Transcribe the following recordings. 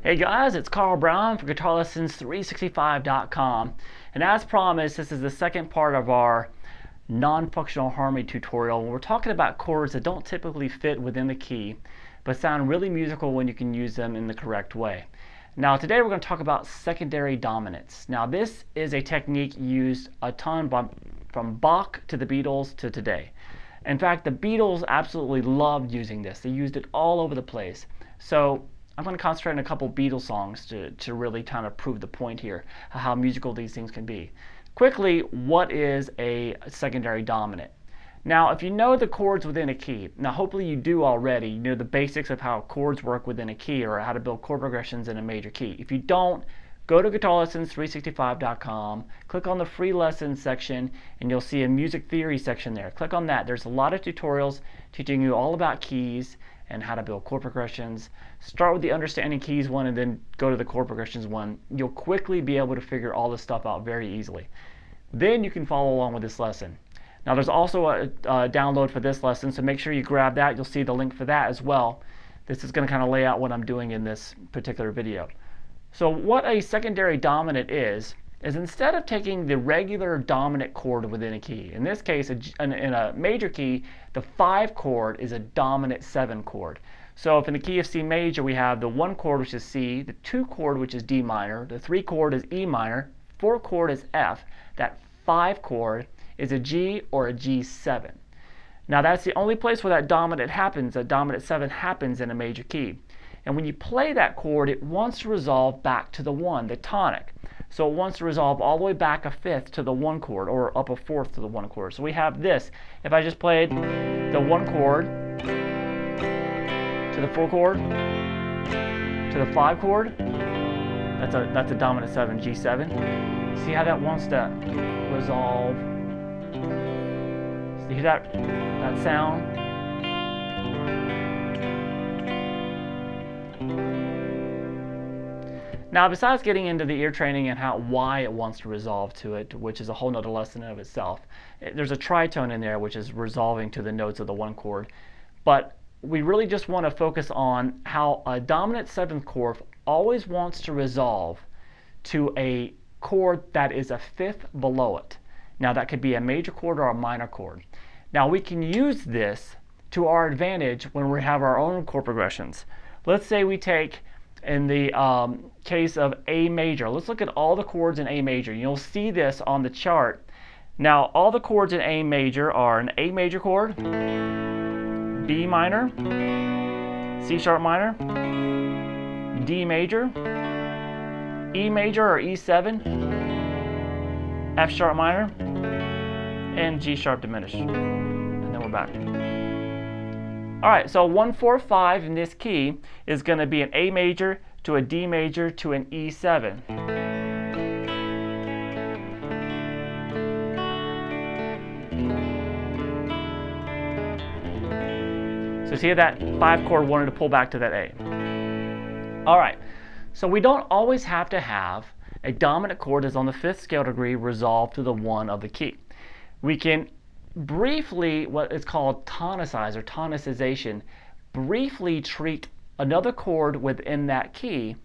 Hey guys, it's Carl Brown for GuitarLessons365.com, and as promised, this is the second part of our non-functional harmony tutorial. We're talking about chords that don't typically fit within the key, but sound really musical when you can use them in the correct way. Now today we're going to talk about secondary dominance. Now this is a technique used a ton from Bach to the Beatles to today. In fact, the Beatles absolutely loved using this. They used it all over the place. So I'm going to concentrate on a couple Beatles songs to really kind of prove the point here, how musical these things can be. Quickly, what is a secondary dominant? Now, if you know the chords within a key, now hopefully you do already, you know the basics of how chords work within a key or how to build chord progressions in a major key. If you don't, go to GuitarLessons365.com, click on the free lessons section, and you'll see a music theory section there. Click on that. There's a lot of tutorials teaching you all about keys and how to build chord progressions. Start with the understanding keys one and then go to the chord progressions one. You'll quickly be able to figure all this stuff out very easily. Then you can follow along with this lesson. Now there's also a download for this lesson, so make sure you grab that. You'll see the link for that as well. This is going to kind of lay out what I'm doing in this particular video. So what a secondary dominant is instead of taking the regular dominant chord within a key, in this case in a major key, the 5 chord is a dominant 7 chord. So if in the key of C major we have the 1 chord which is C, the 2 chord which is D minor, the 3 chord is E minor, 4 chord is F, that 5 chord is a G or a G7. Now that's the only place where that dominant happens, that dominant 7 happens in a major key. And when you play that chord, it wants to resolve back to the 1, the tonic. So it wants to resolve all the way back a 5th to the 1 chord, or up a 4th to the 1 chord. So we have this. If I just played the 1 chord to the 4 chord to the 5 chord, that's a dominant 7, G7. See how that wants to resolve? See that sound? Now, besides getting into the ear training and why it wants to resolve to it, which is a whole nother lesson in of itself, there's a tritone in there which is resolving to the notes of the 1 chord. But we really just want to focus on how a dominant 7th chord always wants to resolve to a chord that is a 5th below it. Now that could be a major chord or a minor chord. Now we can use this to our advantage when we have our own chord progressions. Let's say we take, in the case of A major, let's look at all the chords in A major. You'll see this on the chart. Now all the chords in A major are an A major chord, B minor, C sharp minor, D major, E major or E7, F sharp minor, and G sharp diminished. And then we're back. Alright, so 1, 4, 5 in this key is going to be an A major to a D major to an E7. So see that 5 chord wanted to pull back to that A. Alright, so we don't always have to have a dominant chord that's on the 5th scale degree resolved to the 1 of the key. We can briefly, what is called tonicize or tonicization, briefly treat another chord within that key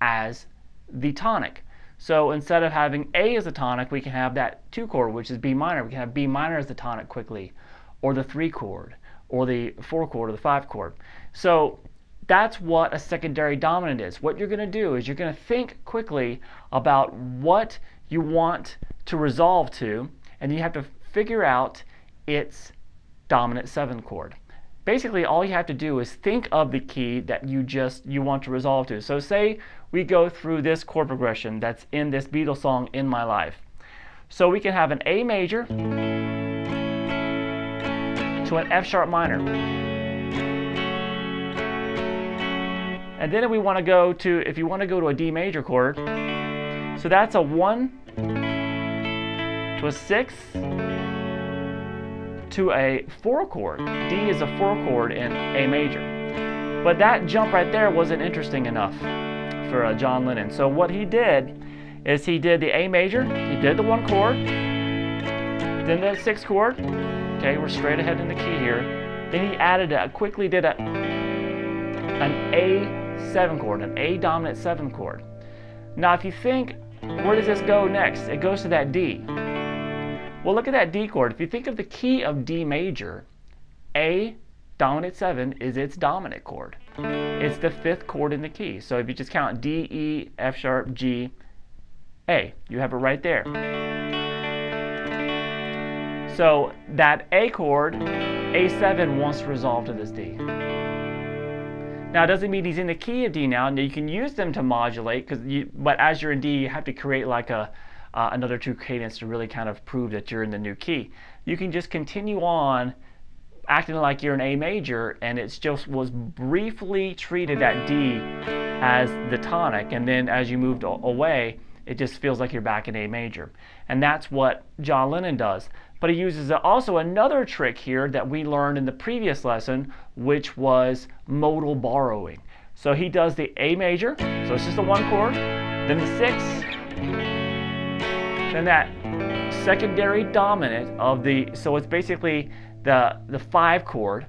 as the tonic. So instead of having A as the tonic, we can have that 2 chord, which is B minor. We can have B minor as the tonic quickly, or the 3 chord, or the 4 chord, or the 5 chord. So that's what a secondary dominant is. What you're going to do is you're going to think quickly about what you want to resolve to, and you have to figure out its dominant 7th chord. Basically, all you have to do is think of the key that you want to resolve to. So say we go through this chord progression that's in this Beatles song, In My Life. So we can have an A major to an F sharp minor. And then if you want to go to a D major chord, so that's a 1 to a 6 to a 4 chord. D is a 4 chord in A major. But that jump right there wasn't interesting enough for John Lennon. So what he did is he did the A major, he did the 1 chord, then the 6 chord. Okay, we're straight ahead in the key here. Then he added quickly did an A 7 chord, an A dominant 7 chord. Now if you think, where does this go next? It goes to that D. Well, look at that D chord. If you think of the key of D major, A dominant 7 is its dominant chord. It's the 5th chord in the key. So if you just count D, E, F sharp, G, A, you have it right there. So that A chord, A7, wants to resolve to this D. Now it doesn't mean he's in the key of D now. You can use them to modulate, but as you're in D, you have to create like another 2 cadence to really kind of prove that you're in the new key. You can just continue on acting like you're in A major, and it just was briefly treated at D as the tonic, and then as you moved away, it just feels like you're back in A major. And that's what John Lennon does. But he uses also another trick here that we learned in the previous lesson, which was modal borrowing. So he does the A major, so it's just the 1 chord, then the 6, then that secondary dominant of the, so it's basically the 5 chord,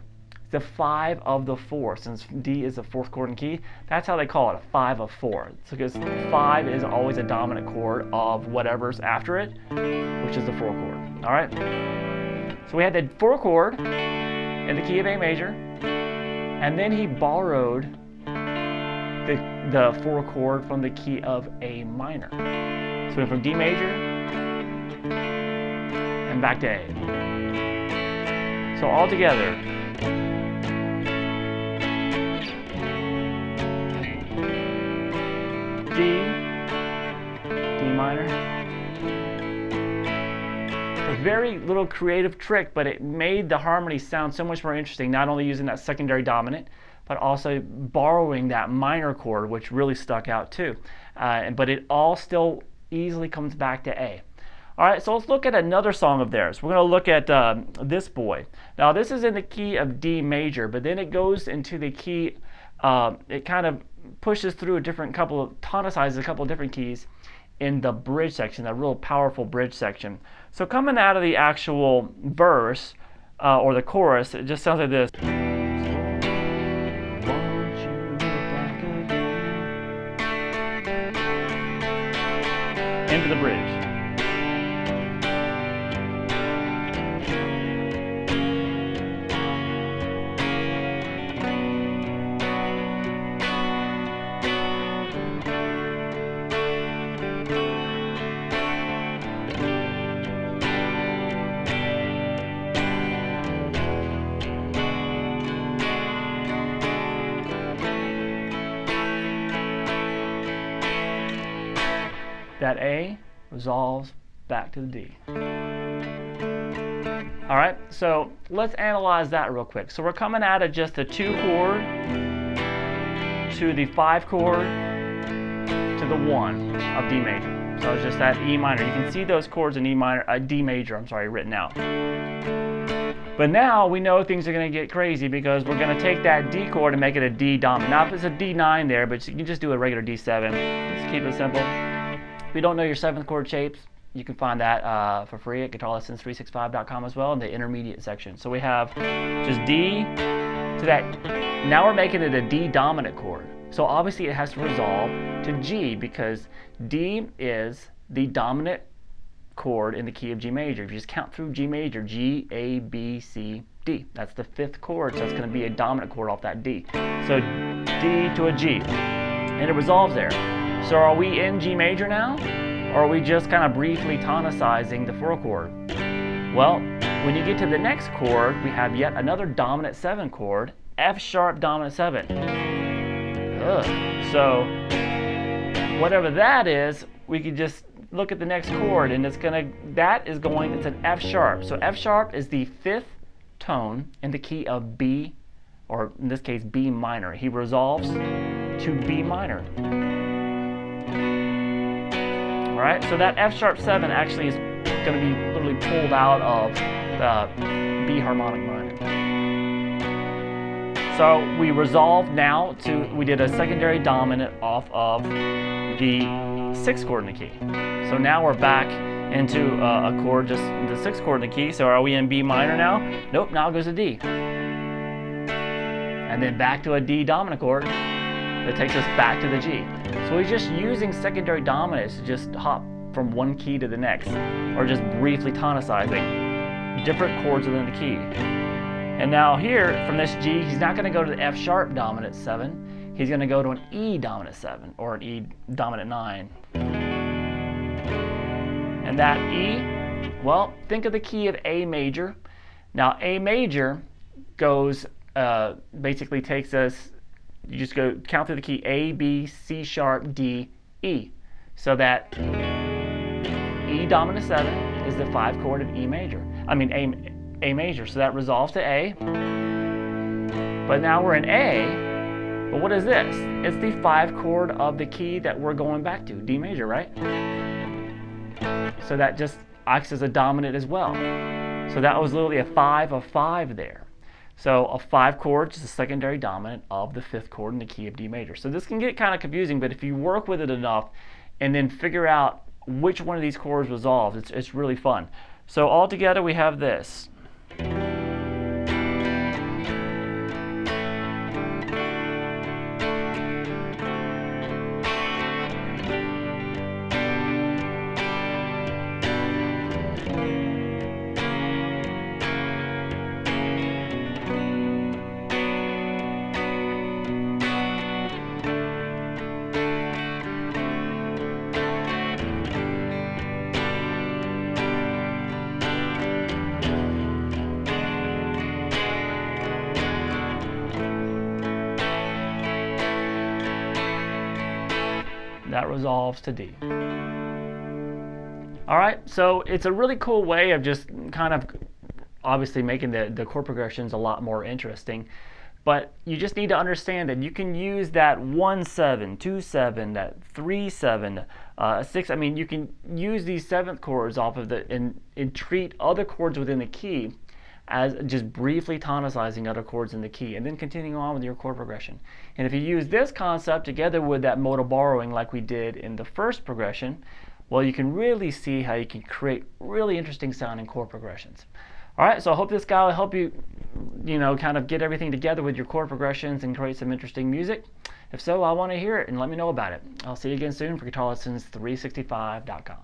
the 5 of the 4, since D is the 4th chord in key. That's how they call it, a 5 of 4. So because 5 is always a dominant chord of whatever's after it, which is the 4 chord. All right. So we had the 4 chord in the key of A major, and then he borrowed the 4 chord from the key of A minor. So we went from D major and back to A. So all together. D, D minor. A very little creative trick, but it made the harmony sound so much more interesting, not only using that secondary dominant, but also borrowing that minor chord, which really stuck out too. But it all still easily comes back to A. All right, so let's look at another song of theirs. We're going to look at This Boy. Now this is in the key of D major, but then it goes into the key, it kind of pushes through tonicizes a couple of different keys in the bridge section, that real powerful bridge section. So coming out of the actual verse, or the chorus, it just sounds like this. Into the bridge. That A resolves back to the D. All right, so let's analyze that real quick. So we're coming out of just the 2 chord to the 5 chord to the 1 of D major. So it's just that E minor. You can see those chords in D major, written out. But now we know things are going to get crazy, because we're going to take that D chord and make it a D dominant. Now if it's a D9 there, but you can just do a regular D7. Let's keep it simple. If you don't know your 7th chord shapes, you can find that for free at guitarlessons365.com as well in the intermediate section. So we have just D to that. Now we're making it a D dominant chord. So obviously it has to resolve to G, because D is the dominant chord in the key of G major. If you just count through G major, G, A, B, C, D. That's the 5th chord, so it's going to be a dominant chord off that D. So D to a G, and it resolves there. So are we in G major now, or are we just kind of briefly tonicizing the 4 chord? Well, when you get to the next chord, we have yet another dominant 7 chord, F sharp dominant 7. So whatever that is, we could just look at the next chord, and it's an F sharp. So F sharp is the 5th tone in the key of B, or in this case B minor. He resolves to B minor. All right, so that F sharp 7 actually is going to be literally pulled out of the B harmonic minor. So we resolved now to, we did a secondary dominant off of the 6th chord in the key. So now we're back into a chord, just the 6th chord in the key. So are we in B minor now? Nope, now it goes to D. And then back to a D dominant chord. that takes us back to the G. So he's just using secondary dominants to just hop from one key to the next, or just briefly tonicizing different chords within the key. And now here, from this G, he's not going to go to the F sharp dominant 7. He's going to go to an E dominant 7, or an E dominant 9. And that E, well, think of the key of A major. Now A major goes, basically takes us, you just go count through the key A, B, C sharp, D, E. So that E dominant 7 is the 5 chord of E major. I mean A major. So that resolves to A. But now we're in A. But what is this? It's the 5 chord of the key that we're going back to, D major, right? So that just acts as a dominant as well. So that was literally a 5 of 5 there. So a 5 chord is the secondary dominant of the 5th chord in the key of D major. So this can get kind of confusing, but if you work with it enough and then figure out which one of these chords resolves, it's really fun. So all together we have this. That resolves to D. All right, so it's a really cool way of just kind of obviously making the chord progressions a lot more interesting. But you just need to understand that you can use that 1-7, 2-7, that 3-7, 6. I mean, you can use these 7th chords off of the and treat other chords within the key as just briefly tonicizing other chords in the key, and then continuing on with your chord progression. And if you use this concept together with that modal borrowing like we did in the first progression, well, you can really see how you can create really interesting sounding chord progressions. All right, so I hope this guy will help you, kind of get everything together with your chord progressions and create some interesting music. If so, I want to hear it and let me know about it. I'll see you again soon for GuitarLessons365.com.